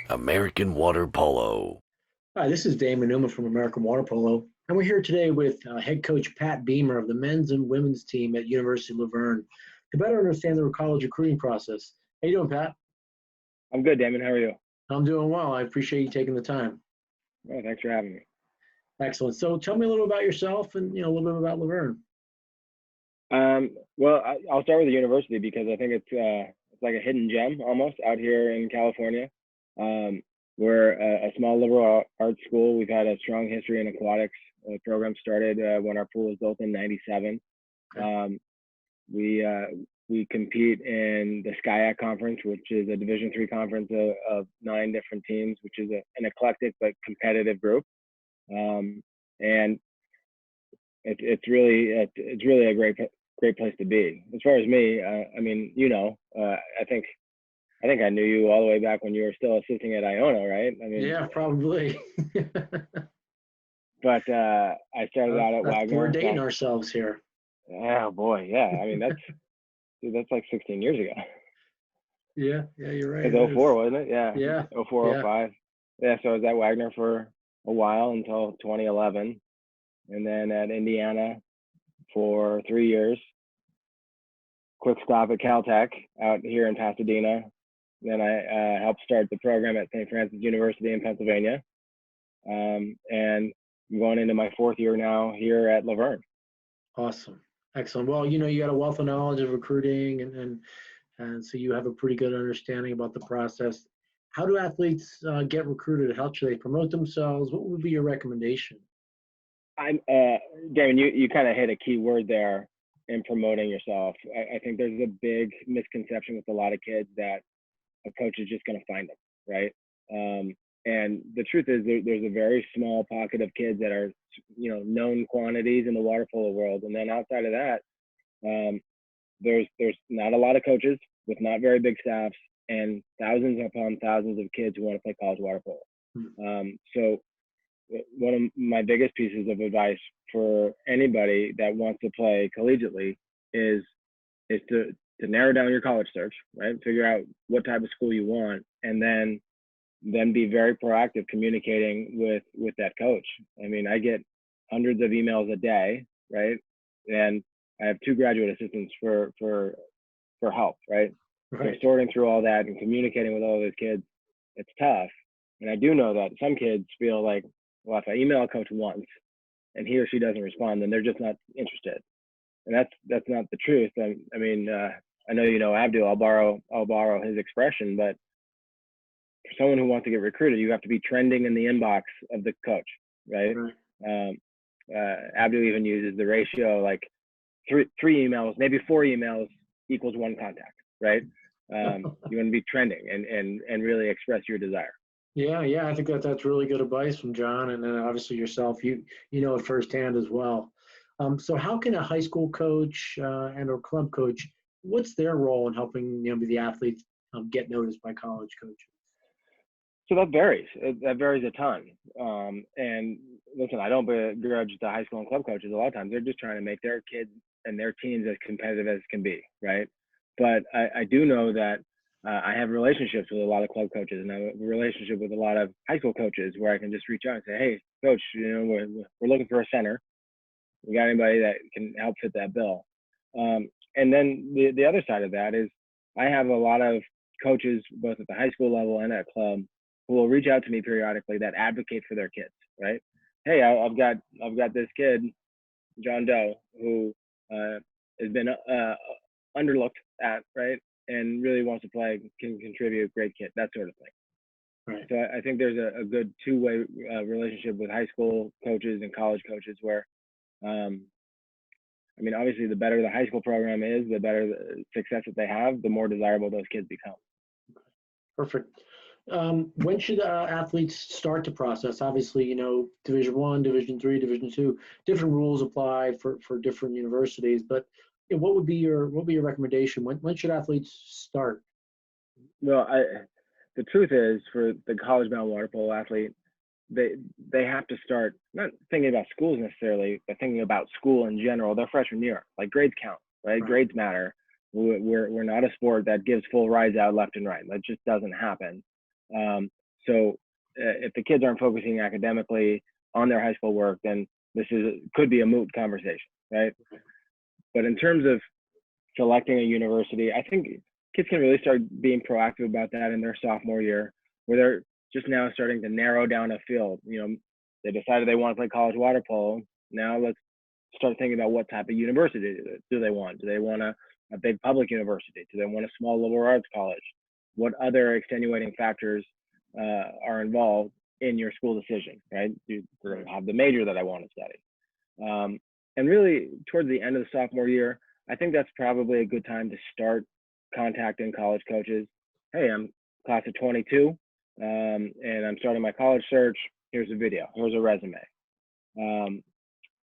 American Water Polo. Hi, this is Damon Newman from American Water Polo, and we're here today with head coach Pat Beemer of the men's and women's team at University of Laverne to better understand the college recruiting process. How you doing, Pat? I'm good, Damon. How are you? I'm doing well. I appreciate you taking the time. Oh, thanks for having me. Excellent. So tell me a little about yourself and a little bit about Laverne. I'll start with the university because I think it's like a hidden gem almost out here in California. We're a small liberal arts school. We've had a strong history in aquatics. The program started when our pool was built in '97. Okay. We compete in the SCIAC conference, which is a Division III conference of 9 different teams, which is an eclectic but competitive group. And it's really a great place to be. As far as me, I think I knew you all the way back when you were still assisting at Iona, right? Yeah, probably. But I started out at Wagner. We're dating ourselves here. Oh boy, yeah. I mean that's like 16 years ago. Yeah, you're right. It was 04, wasn't it? Yeah. Yeah. 04, Yeah. 05. Yeah, so I was at Wagner for a while until 2011, and then at Indiana for 3 years. Quick stop at Caltech out here in Pasadena. Then I helped start the program at St. Francis University in Pennsylvania. And I'm going into my 4th year now here at Laverne. Awesome. Excellent. Well, you got a wealth of knowledge of recruiting and so you have a pretty good understanding about the process. How do athletes get recruited? How should they promote themselves? What would be your recommendation? Damon, you kind of hit a key word there in promoting yourself. I think there's a big misconception with a lot of kids that a coach is just going to find them, right? And the truth is there's a very small pocket of kids that are, known quantities in the water polo world. And then outside of that, there's not a lot of coaches with not very big staffs and thousands upon thousands of kids who want to play college water polo. So one of my biggest pieces of advice for anybody that wants to play collegiately is to narrow down your college search, right? Figure out what type of school you want, and then be very proactive communicating with that coach. I mean, I get hundreds of emails a day, right? And I have 2 graduate assistants for help, right? Right. So sorting through all that and communicating with all those kids, it's tough. And I do know that some kids feel like, well, if I email a coach once and he or she doesn't respond, then they're just not interested. And that's not the truth. I know Abdul. I'll borrow his expression, but for someone who wants to get recruited, you have to be trending in the inbox of the coach, right? Abdul even uses the ratio like three emails, maybe 4 emails equals 1 contact, right? You want to be trending and really express your desire. Yeah, I think that's really good advice from John, and then obviously yourself, you know it firsthand as well. So how can a high school coach and or club coach, what's their role in helping the athletes get noticed by college coaches? So that varies. That varies a ton. And listen, I don't begrudge the high school and club coaches. A lot of times they're just trying to make their kids and their teams as competitive as can be, right? But I do know that I have relationships with a lot of club coaches, and I have a relationship with a lot of high school coaches where I can just reach out and say, hey, coach, we're looking for a center. We got anybody that can help fit that bill? And then the other side of that is I have a lot of coaches, both at the high school level and at club, who will reach out to me periodically that advocate for their kids, right? Hey, I've got this kid, John Doe, who has been underlooked at, right? And really wants to play, can contribute, great kid, that sort of thing. Right. So I think there's a good 2-way relationship with high school coaches and college coaches where, obviously the better the high school program is, the better the success that they have, the more desirable those kids become. Perfect. When should athletes start the process? Obviously, Division I, Division III, Division II, different rules apply for different universities. But what would be your recommendation? When should athletes start? Well, the truth is, for the college-bound water polo athlete, they have to start not thinking about schools necessarily, but thinking about school in general. Their freshman year, like grades count, right? Grades matter. We're not a sport that gives full rides out left and right. That just doesn't happen. So if the kids aren't focusing academically on their high school work, then could be a moot conversation, right? But in terms of selecting a university, I think kids can really start being proactive about that in their sophomore year, where they're just now starting to narrow down a field. They decided they want to play college water polo. Now let's start thinking about what type of university do they want. Do they want a big public university? Do they want a small liberal arts college? What other extenuating factors are involved in your school decision, right? Do they have the major that I want to study? And really, towards the end of the sophomore year, I think that's probably a good time to start contacting college coaches. Hey, I'm class of 22, and I'm starting my college search. Here's a video. Here's a resume.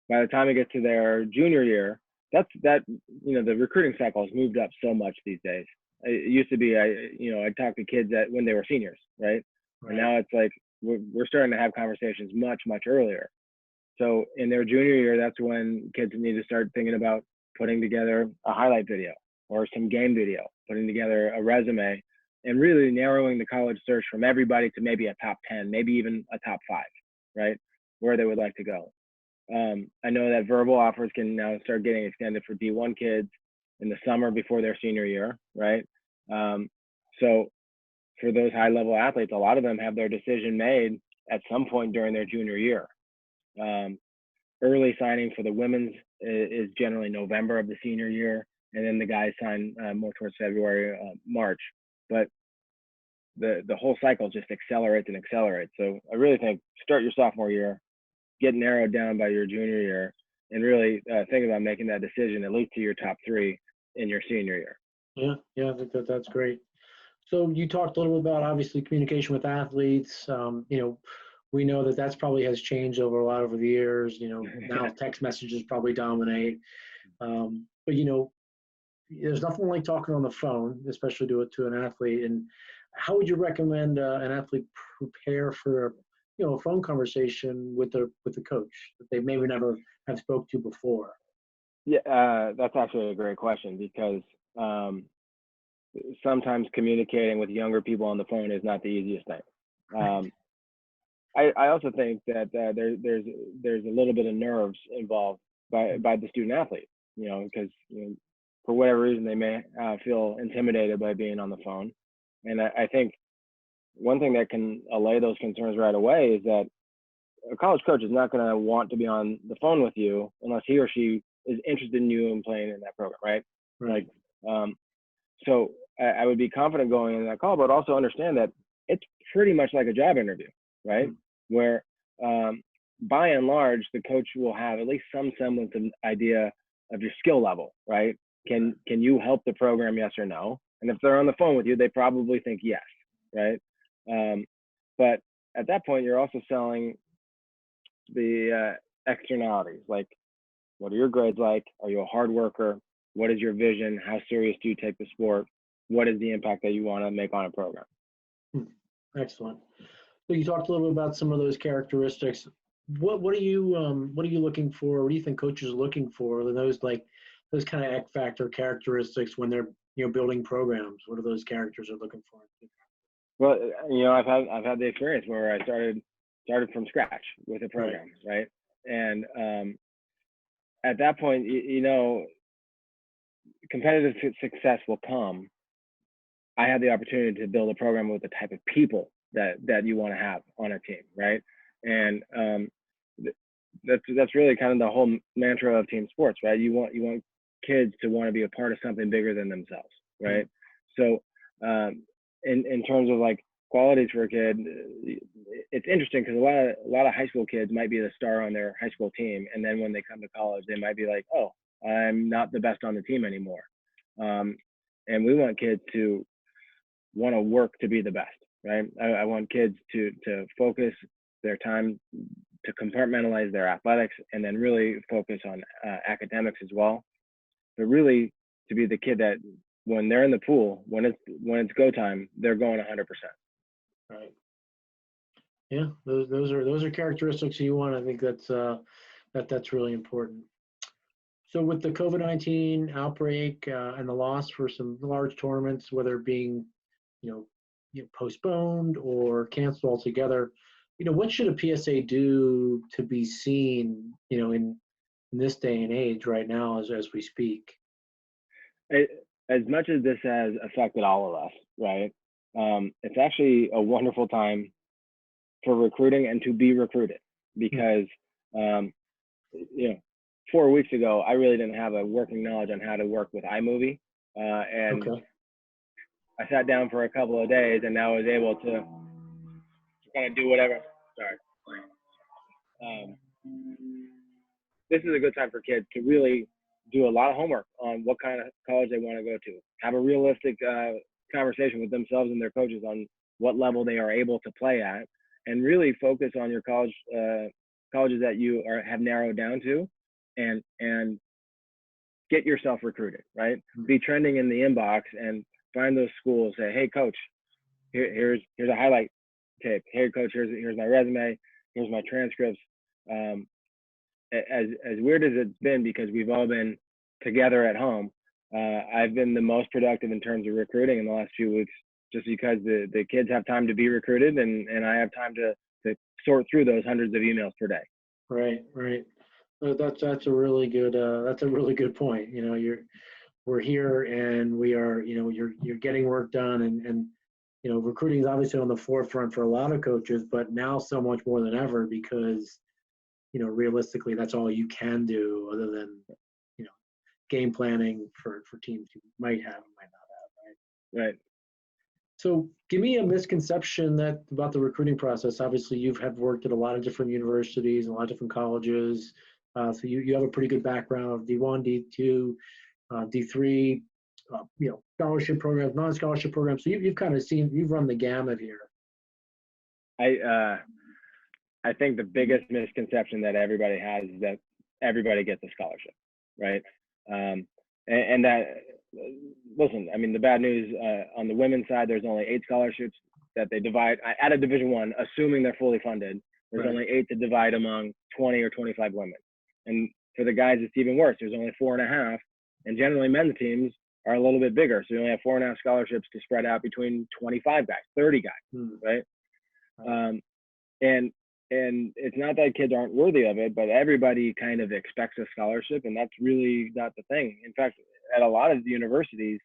By the time it gets to their junior year, the recruiting cycle has moved up so much these days. It used to be, I'd talk to kids when they were seniors, right? And now it's like we're starting to have conversations much, much earlier. So in their junior year, that's when kids need to start thinking about putting together a highlight video or some game video, putting together a resume, and really narrowing the college search from everybody to maybe a top 10, maybe even a top 5, right? Where they would like to go. I know that verbal offers can now start getting extended for D1 kids in the summer before their senior year, right? So for those high-level athletes, a lot of them have their decision made at some point during their junior year. Early signing for the women's is generally November of the senior year, and then the guys sign more towards February, March. But the whole cycle just accelerates and accelerates. So I really think start your sophomore year, get narrowed down by your junior year, and really think about making that decision at least to your top 3 in your senior year. Yeah, I think that's great. So you talked a little bit about obviously communication with athletes. We know that's probably has changed over a lot over the years. Now text messages probably dominate. But there's nothing like talking on the phone, especially to an athlete. And how would you recommend an athlete prepare for a phone conversation with the coach that they maybe never have spoke to before? Yeah, that's actually a great question, because sometimes communicating with younger people on the phone is not the easiest thing. I also think that there's a little bit of nerves involved by the student athlete, because for whatever reason they may feel intimidated by being on the phone. And I think one thing that can allay those concerns right away is that a college coach is not going to want to be on the phone with you unless he or she is interested in you and playing in that program, right? Right. So I would be confident going in that call, but also understand that it's pretty much like a job interview, right? Where by and large, the coach will have at least some semblance of idea of your skill level, right? Can you help the program, yes or no? And if they're on the phone with you, they probably think yes, right? But at that point, you're also selling the externalities, like what are your grades like? Are you a hard worker? What is your vision? How serious do you take the sport? What is the impact that you want to make on a program? Excellent. So you talked a little bit about some of those characteristics. What are you looking for? What do you think coaches are looking for? Are those kind of X factor characteristics when they're building programs? What are those characters are looking for? Well, I've had the experience where I started from scratch with a program, right? And at that point, competitive success will come. I had the opportunity to build a program with the type of people that you want to have on a team, right? And that's really kind of the whole mantra of team sports, right? You want kids to want to be a part of something bigger than themselves, right? So in terms of like qualities for a kid, it's interesting because a lot of high school kids might be the star on their high school team, and then when they come to college, they might be like, oh, I'm not the best on the team anymore. And we want kids to want to work to be the best, right? I want kids to focus their time to compartmentalize their athletics and then really focus on academics as well. But really to be the kid that when they're in the pool, when it's go time, they're going 100%. Right. Yeah, those are characteristics you want. I think that's really important. So with the COVID-19 outbreak and the loss for some large tournaments, whether being, you know, postponed or canceled altogether, what should a PSA do to be seen, in this day and age right now as we speak? As much as this has affected all of us, right? It's actually a wonderful time for recruiting and to be recruited because, um, 4 weeks ago, I really didn't have a working knowledge on how to work with iMovie. And Okay. I sat down for a couple of days and now I was able to kind of do whatever. Sorry. This is a good time for kids to really do a lot of homework on what kind of college they want to go to. Have a realistic conversation with themselves and their coaches on what level they are able to play at, and really focus on your colleges that you have narrowed down to, and get yourself recruited. Right, be trending in the inbox and find those schools. Say, hey, coach, here's a highlight tape. Hey, coach, here's my resume. Here's my transcripts. As weird as it's been, because we've all been together at home, I've been the most productive in terms of recruiting in the last few weeks, just because the kids have time to be recruited, and I have time to sort through those hundreds of emails per day. Right. That's a really good point. We're here and we are, you're getting work done, and recruiting is obviously on the forefront for a lot of coaches, but now so much more than ever, because realistically, that's all you can do other than, game planning for teams you might have and might not have, right? Right. So give me a misconception about the recruiting process. Obviously, have worked at a lot of different universities and a lot of different colleges. So you have a pretty good background of D1, D2, D3, scholarship programs, non-scholarship programs. So you've kind of you've run the gamut here. I think the biggest misconception that everybody has is that everybody gets a scholarship, right? And that, listen, I mean, the bad news on the women's side, there's only 8 scholarships that they divide out of Division I, assuming they're fully funded. There's only 8 to divide among 20 or 25 women. And for the guys, it's even worse. There's only 4.5, and generally men's teams are a little bit bigger. So you only have 4.5 scholarships to spread out between 25 guys, 30 guys, right? And it's not that kids aren't worthy of it, but everybody kind of expects a scholarship, and that's really not the thing. In fact, at a lot of the universities,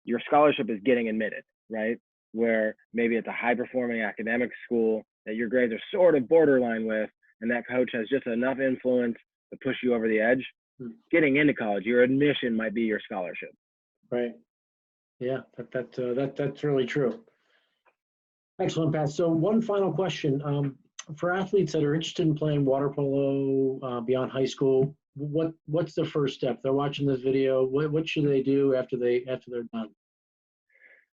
your scholarship is getting admitted, right? Where maybe it's a high-performing academic school that your grades are sort of borderline with, and that coach has just enough influence to push you over the edge. Getting into college, your admission might be your scholarship. Right. Yeah, that's really true. Excellent, Pat. So one final question. For athletes that are interested in playing water polo beyond high school, what's the first step? They're watching this video. What should they do after they're done?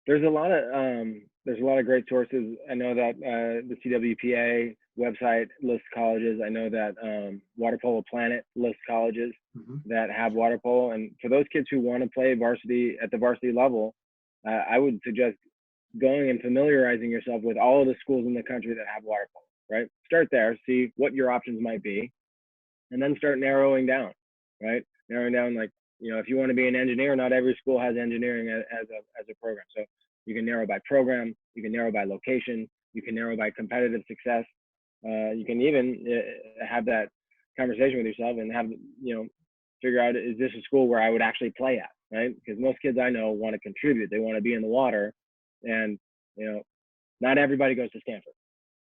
There's a lot of great sources. I know that the CWPA website lists colleges. I know that Water Polo Planet lists colleges that have water polo. And for those kids who want to play varsity at the varsity level, I would suggest going and familiarizing yourself with all of the schools in the country that have water polo. Right? Start there, see what your options might be, and then start narrowing down, right? Narrowing down, like, if you want to be an engineer, not every school has engineering as a program. So you can narrow by program, you can narrow by location, you can narrow by competitive success. You can even have that conversation with yourself and have, figure out, is this a school where I would actually play at, right? Because most kids I know want to contribute. They want to be in the water, and, not everybody goes to Stanford.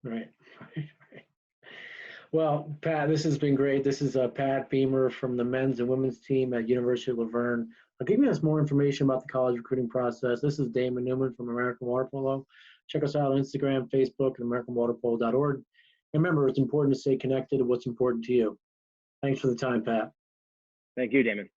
Right. Well, Pat, this has been great. This is Pat Beemer from the men's and women's team at University of Verne. Giving us more information about the college recruiting process. This is Damon Newman from American Water Polo. Check us out on Instagram, Facebook, and AmericanWaterPolo.org. And remember, it's important to stay connected to what's important to you. Thanks for the time, Pat. Thank you, Damon.